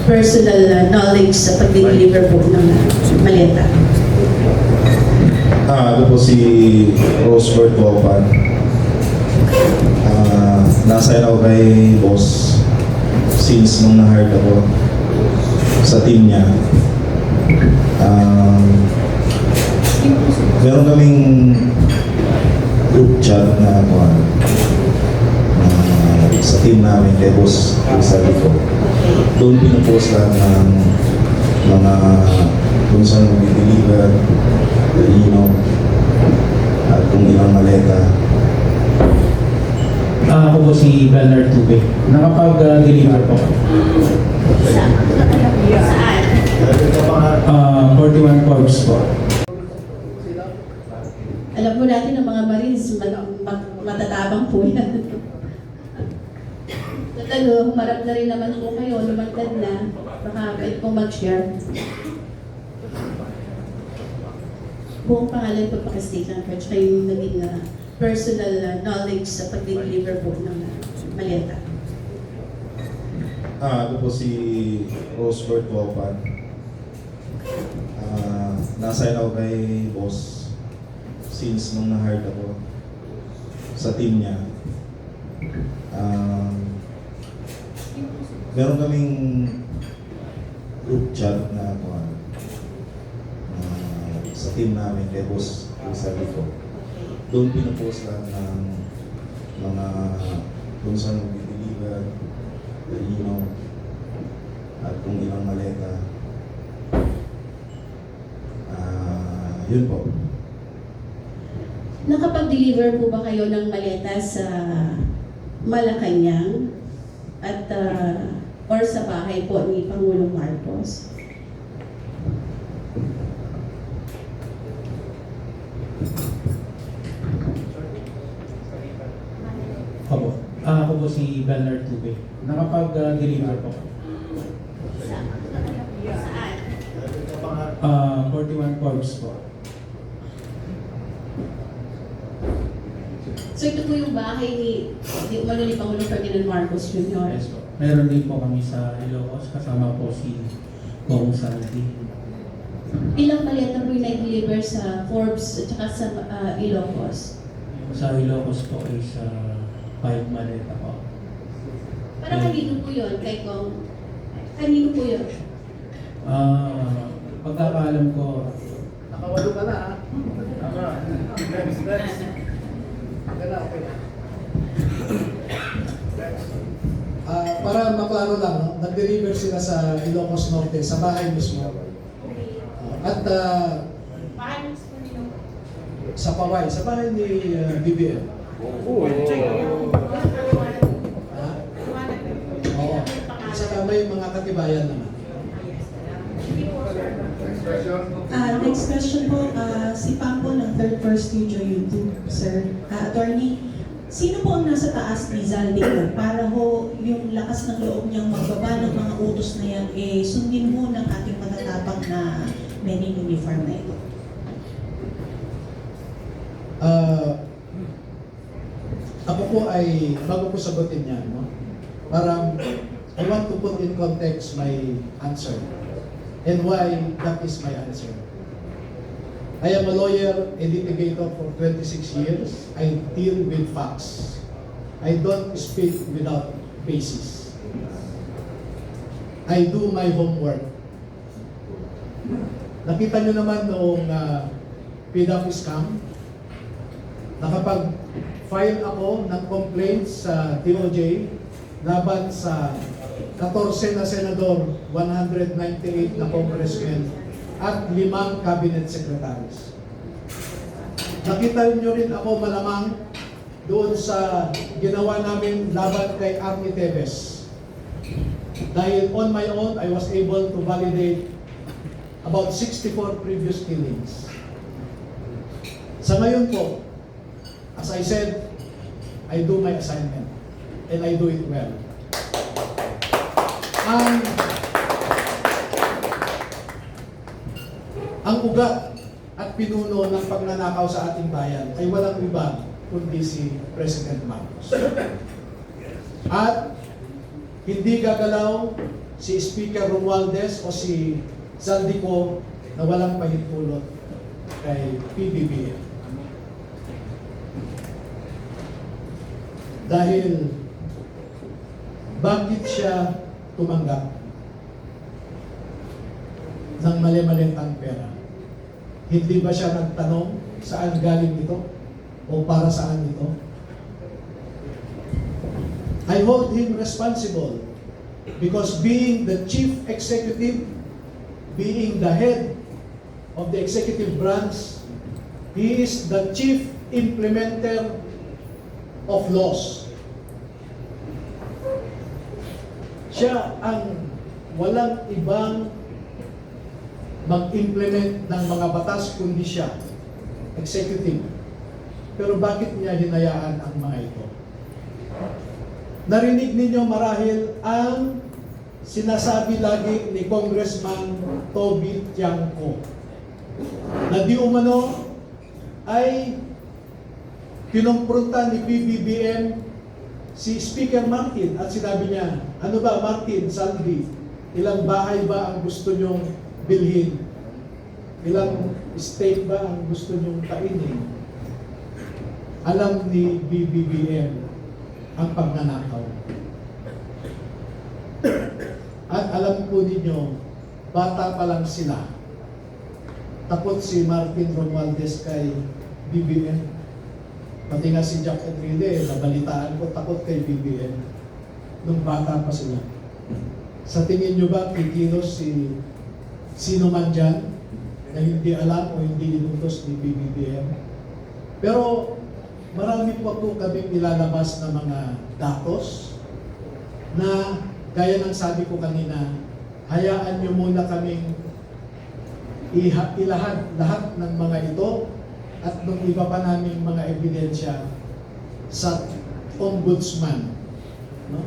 personal knowledge sa pag-deliver po ng maleta. Ako po si Rosebert Wopan. Nasa ako kay boss since nung na-hired ako sa team niya. Meron kaming group chat na sa team namin kay boss sabi ko. Doon pinupost lang ng mga kung saan mag-deliver, at kung ilang maleta. Ako po si Bernard Tube. Nakapag-deliver po. Saan? 41 Forbes po. Alam po natin ng mga Marines, matatabang po yan. Tatalo, humarap na rin naman po kayo, lumantad na. Baka pwede pong mag-share. Buong pangalan po pakistate ng French, kayo yung naging personal knowledge sa pag-deliver po ng maleta. Ako po si Rosebert Wopan. Nasa ako kay boss since nung na-hired ako sa team niya. Meron kaming group chat na sa team namin kay boss sabi ko. Doon pinupost lang ng mga kung saan mag-deliver, at kung ilang maleta. Yun po. Nakapag-deliver po ba kayo ng maleta sa Malacanang at or sa bahay po ni Pangulong Marcos? Ako po si Bernard Tube. Nakapag-deliver po. Saan? 41 Forbes po. So ito po yung bahay ni Pangulong Ferdinand Marcos Jr. Yes po. Meron din po kami sa Ilocos. Kasama po si Kong Santi. Ilang maleta po yung na-deliver sa Forbes at saka sa Ilocos? Sa Ilocos po ay sa 5 maleta po. Para kanino po yun? Kay Kong? Kanino po yun? Pagkakaalam ko, Nakawalo ka na, ha? Next. Okay na. Para maklaro lang, no? Nag-deliver sila sa Ilocos Norte, sa bahay mismo. At sa Paway, sa bahay ni BBM. Oo. Saka may mga katibayan naman. Next question po, si Pampo ng Third First Studio YouTube, sir. Attorney, sino po ang nasa taas ni Zaldico para ho yung lakas ng loob niyang magbaba ng mga utos na yan, sundin mo ng ating matatapang na men in uniform na ito? Ako po ay, bago ko sagutin yan, no? Parang, I want to put in context my answer and why that is my answer. I am a lawyer and litigator for 26 years. I deal with facts. I don't speak without basis. I do my homework. Nakita nyo naman noong PDAP scam, nakapag-file ako ng complaint sa DOJ laban sa 14 na senador, 198 na congressmen, at 5 cabinet secretaries. Nakita niyo rin ako malamang doon sa ginawa namin laban kay Arnie Teves. Dahil on my own, I was able to validate about 64 previous killings. Sa ngayon po, as I said, I do my assignment and I do it well. Ang ugat at pinuno ng pagnanakaw sa ating bayan ay walang iba kundi si President Marcos. At hindi gagalaw si Speaker Romualdez o si Zaldico na walang pahintulot kay PBBM. Dahil bakit siya tumanggap ng mali-malitang pera? Hindi ba siya nagtanong saan galing ito o para saan ito? I hold him responsible because being the chief executive, being the head of the executive branch, he is the chief implementer of laws. Siya ang walang ibang mag-implement ng mga batas kundi siya, executive. Pero bakit niya hinayaan ang mga ito? Narinig ninyo marahil ang sinasabi lagi ni Congressman Toby Tiangco na di umano ay kinumpronta ni PBBM si Speaker Martin at sinabi niya, ano ba Martin, Saldi, ilang bahay ba ang gusto nyong bilhin? Ilang state ba ang gusto nyong kainin? Alam ni PBBM ang pagnanakaw. At alam po ninyo, bata pa lang sila. Takot si Martin Romualdez kay BBM. Pati nga si Jack Enrile, nabalitaan ko, takot kay BBM. Nung bata pa sila. Sa tingin nyo ba, kikilos si sino man dyan na hindi alam o hindi inutos ni BBM? Pero marami po kaming nilalabas na mga datos na gaya ng sabi ko kanina, hayaan nyo muna kaming ilahad lahat ng mga ito at nung iba pa naming mga ebidensya sa ombudsman. No?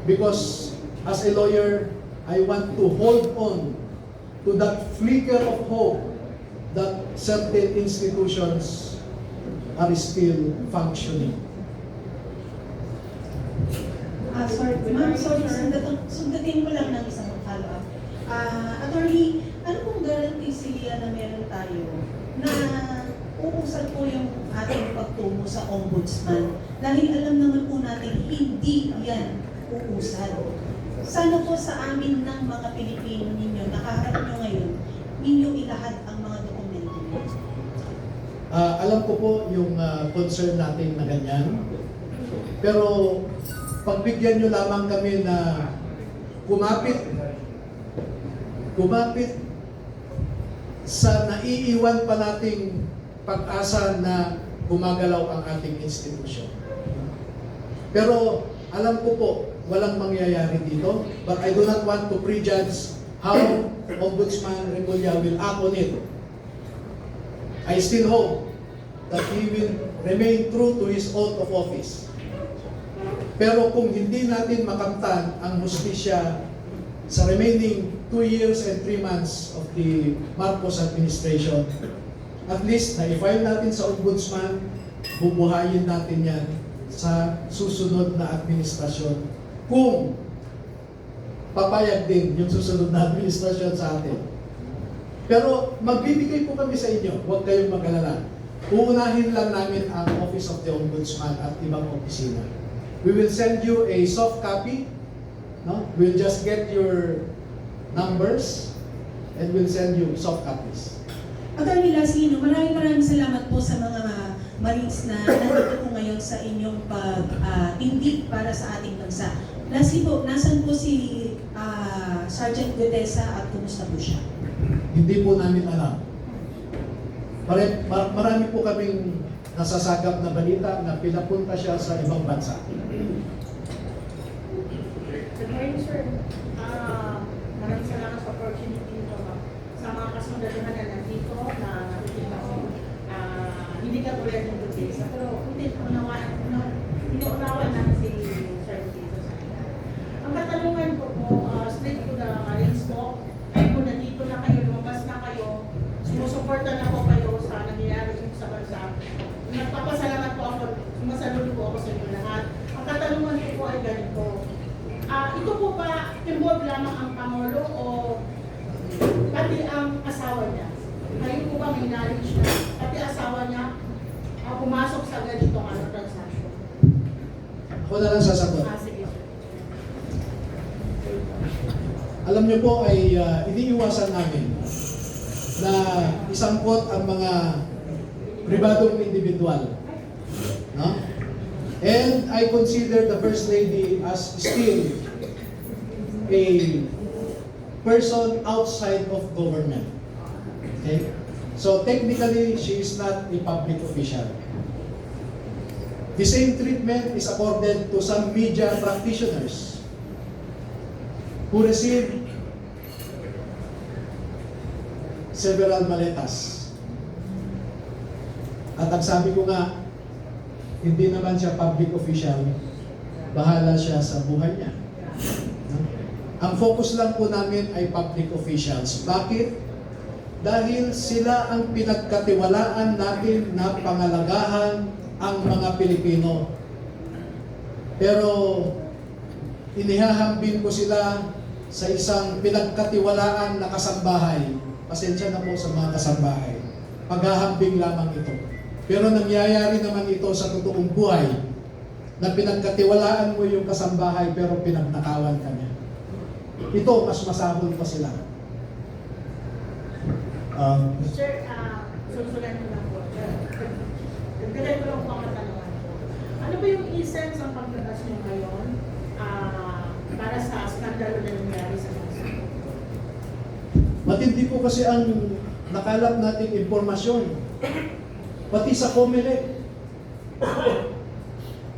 Because as a lawyer, I want to hold on to that flicker of hope that certain institutions are still functioning. Sorry, ma'am, sorry, sundatin ko lang ng isang follow-up. Attorney, ano pong garantisya na meron tayo na uusad po yung ating pagtungo sa ombudsman? Dahil alam naman po natin, hindi yan uusad. Sana po sa amin ng mga Pilipino ninyo, nakaharap nyo ngayon, ninyo ilahad ang mga dokumento nyo. Alam ko po yung concern natin na ganyan. Pero pagbigyan nyo lamang kami na kumapit sa naiiwan pa nating pag-asa na gumagalaw ang ating institusyon. Pero alam ko po, walang mangyayari dito. But I do not want to prejudge how Ombudsman Remulla will act on it. I still hope that he will remain true to his oath of office. Pero kung hindi natin makamtan ang hustisya sa remaining 2 years and 3 months of the Marcos administration, at least na i-file natin sa Ombudsman, bubuhayin natin yan sa susunod na administrasyon. Kung papayag din yung susunod na administrasyon sa atin. Pero magbibigay po kami sa inyo, huwag kayong mag-alala. Uunahin lang namin ang Office of the Ombudsman at ibang opisina. We will send you a soft copy. No? We'll just get your numbers and we'll send you soft copies. Attorney Lasino, maraming salamat po sa mga Marines na nandito po ngayon sa inyong pag-tindig para sa ating bansa. Lastly po, nasan po si Sergeant Gutesa at kumusta po siya? Hindi po namin alam. Marami po kaming nasasagap na balita na pinapunta siya sa ibang bansa. Good morning, sir. Maraming salamat sa opportunity nito. Sa mga kasundaluhan na nandito, na nakikita ko, hindi ka tulad ng Gutesa. Pero hindi unawa namin si Sir dito sa kanya. Ang katanungan ko po, straight to the Marines po, ay kung nandito na kayo, lumabas na kayo, sumusuporta na po kayo sa nangyayari sa bansa. Nagpapasalamat po ako, sumasaludo po ako sa inyo lahat. Ang katanungan ko po ay ganito. Ito po ba involved lamang ang Pangulo o pati ang asawa niya? Kayo po ba may knowledge na pati asawa niya pumasok sa ganitong transaction? Ako na lang sasagot. Sige, sir. Alam niyo po ay iniiwasan namin na isangkot ang mga pribadong individual. No? And I consider the First Lady as still a person outside of government. Okay? So technically, she is not a public official. The same treatment is accorded to some media practitioners who received several maletas. At ang sabi ko nga, hindi naman siya public official, bahala siya sa buhay niya. Ang focus lang po namin ay public officials. Bakit? Dahil sila ang pinagkatiwalaan natin na pangalagahan ang mga Pilipino. Pero inihahambing ko sila sa isang pinagkatiwalaan na kasambahay. Pasensya na po sa mga kasambahay. Paghahambing lamang ito. Pero nangyayari naman ito sa totoong buhay na pinagkatiwalaan mo yung kasambahay pero pinagnakawan ka niya. Ito, mas masahol pa sila. Sir, susulan ko lang po. Dagdagan ko lang po ang katanungan po. Ano ba yung essence ang paglatas niyo ngayon para sa skandalo na nangyari sa bansa? Matindi po kasi ang nakalap nating impormasyon. Pati sa COMELEC,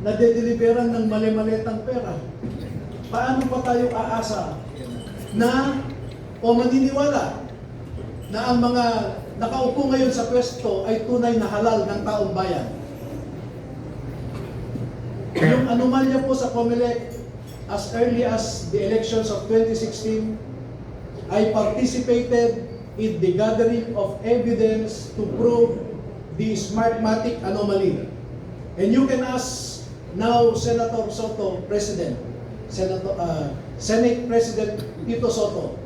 nadedeliveran ng mali-malitang pera. Paano pa tayo aasa na o maniniwala na ang mga nakaupo ngayon sa pwesto ay tunay na halal ng taong bayan? Yung anomalya po sa COMELEC as early as the elections of 2016 I participated in the gathering of evidence to prove the Smartmatic anomaly. And you can ask now Senator Soto, President, Senate President Tito Soto,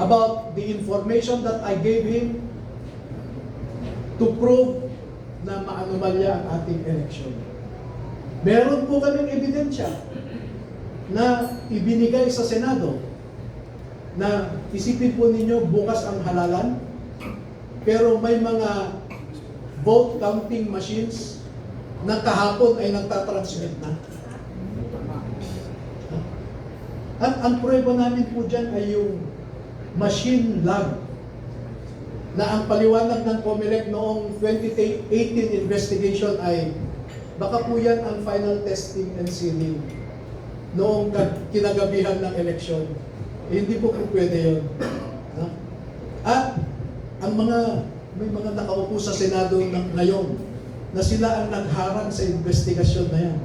about the information that I gave him to prove na maanomalya ang ating election. Meron po kaming ebidensya na ibinigay sa Senado na isipin po ninyo bukas ang halalan, pero may mga vote counting machines na kahapon ay nagtatransmit na. At ang prueba namin po dyan ay yung machine log na ang paliwanag ng COMELEC noong 2018 investigation ay baka po yan ang final testing and sealing noong kinagabihan ng eleksyon. Hindi po pwede yun. At ang may mga nakaupo sa Senado ngayon na sila ang nagharang sa investigasyon na yan.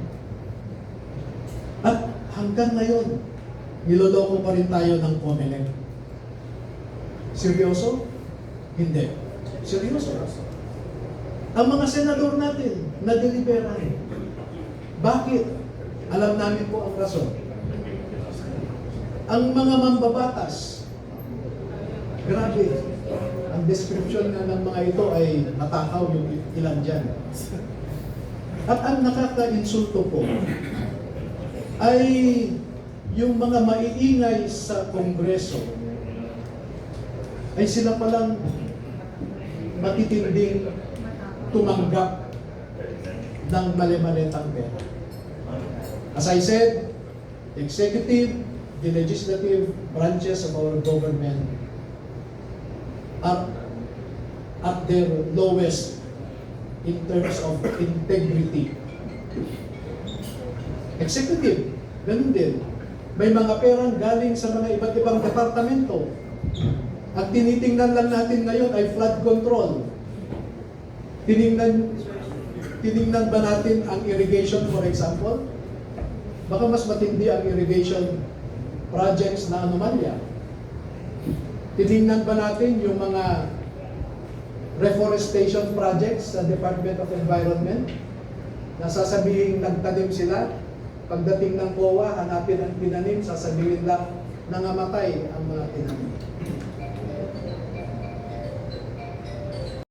At hanggang ngayon, niloloko pa rin tayo ng COMELEC. Seryoso? Hindi. Seryoso. Ang mga senador natin, na-deliveran. Bakit? Alam namin po ang rason. Ang mga mambabatas, grabe, ang description nga ng mga ito ay natakaw yung ilan dyan. At ang nakaka-insulto po ay yung mga maiingay sa Kongreso ay sila palang matitinding tumanggap ng mali-malitang pera. As I said, the executive, the legislative branches of our government are at their lowest in terms of integrity. Executive, ganun din. May mga perang galing sa mga iba't ibang departamento. At tinitingnan lang natin ngayon ay flood control. Tiningnan ba natin ang irrigation, for example? Baka mas matindi ang irrigation projects na anomalya. Tiningnan ba natin yung mga reforestation projects sa Department of Environment na sasabihin nagtanim sila Pagdating ng COA, hanapin ang tinanim, sasabihin lang nangamatay ang mga tinanim.